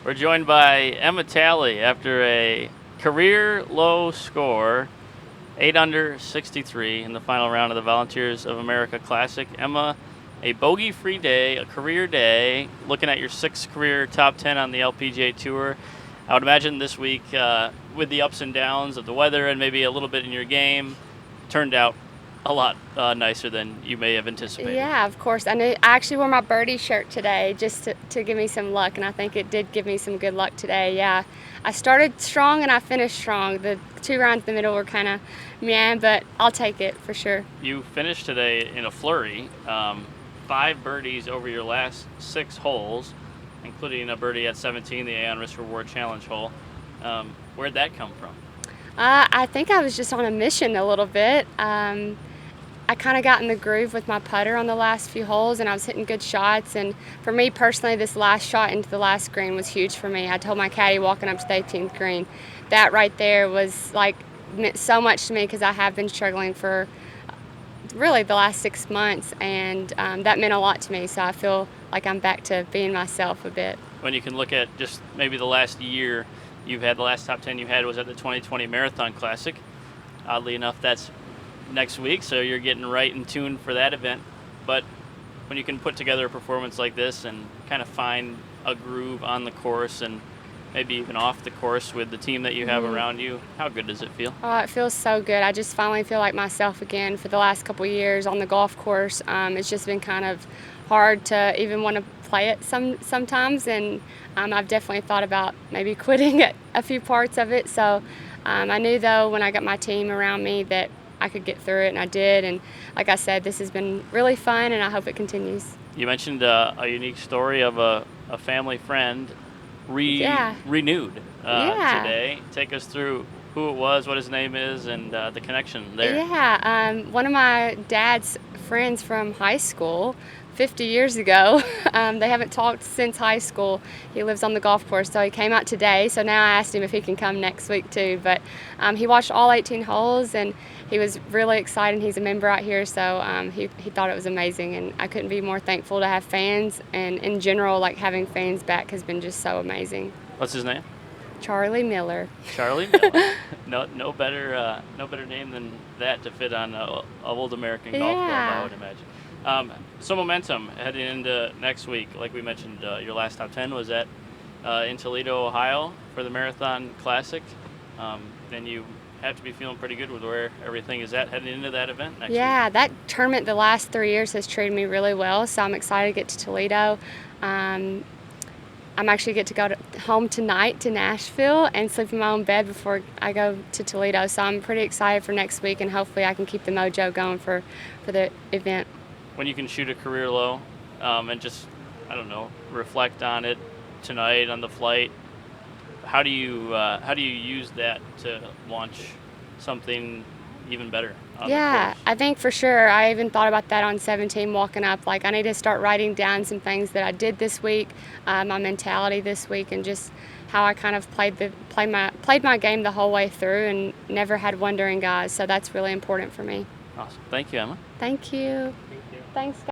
We're joined by Emma Talley after a career low score, 8 under 63 in the final round of the Volunteers of America Classic. Emma, a bogey-free day, a career day, looking at your 6th career top 10 on the LPGA Tour. I would imagine this week, with the ups and downs of the weather and maybe a little bit in your game, turned out a lot nicer than you may have anticipated. Yeah, of course. I actually wore my birdie shirt today just to give me some luck, and I think it did give me some good luck today. Yeah, I started strong and I finished strong. The 2 rounds in the middle were kind of meh, but I'll take it for sure. You finished today in a flurry, 5 birdies over your last 6 holes, including a birdie at 17, the Aon Risk Reward Challenge hole. Where'd that come from? I think I was just on a mission a little bit. I kind of got in the groove with my putter on the last few holes, and I was hitting good shots. And for me personally, this last shot into the last green was huge for me. I told my caddy walking up to the 18th green, that right there was like meant so much to me because I have been struggling for really the last 6 months, and that meant a lot to me. So I feel like I'm back to being myself a bit. When you can look at just maybe the last year, you've had the last top 10 you had was at the 2020 Marathon Classic. Oddly enough, that's next week, so you're getting right in tune for that event. But when you can put together a performance like this and kind of find a groove on the course and maybe even off the course with the team that you have around you, how good does it feel? Oh, it feels so good. I just finally feel like myself again. For the last couple of years on the golf course, it's just been kind of hard to even want to play it sometimes, and I've definitely thought about maybe quitting at a few parts of it. So I knew though when I got my team around me that I could get through it, and I did. And like I said, this has been really fun, and I hope it continues. You mentioned a unique story of a family friend renewed today. Take us through who it was, what his name is, and the connection there. Yeah, one of my dad's friends from high school 50 years ago. They haven't talked since high school. He lives on the golf course, so he came out today. So now I asked him if he can come next week too. But he watched all 18 holes, and he was really excited. He's a member out here, so he thought it was amazing. And I couldn't be more thankful to have fans. And in general, like having fans back has been just so amazing. What's his name? Charlie Miller. Charlie Miller. No better name than that to fit on a old American golf club, I would imagine. So momentum heading into next week. Like we mentioned, your last top 10 was in Toledo, Ohio for the Marathon Classic. And you have to be feeling pretty good with where everything is at heading into that event next week. Yeah, that tournament the last 3 years has treated me really well, so I'm excited to get to Toledo. I'm actually get to go home tonight to Nashville and sleep in my own bed before I go to Toledo. So I'm pretty excited for next week, and hopefully I can keep the mojo going for the event. When you can shoot a career low and just, I don't know, reflect on it tonight on the flight, how do you use that to launch something even better on the course? I think for sure. I even thought about that on 17 walking up. Like I need to start writing down some things that I did this week, my mentality this week, and just how I kind of played my game the whole way through and never had wandering guys. So that's really important for me. Awesome. Thank you, Emma. Thank you. Thank you. Thanks, guys.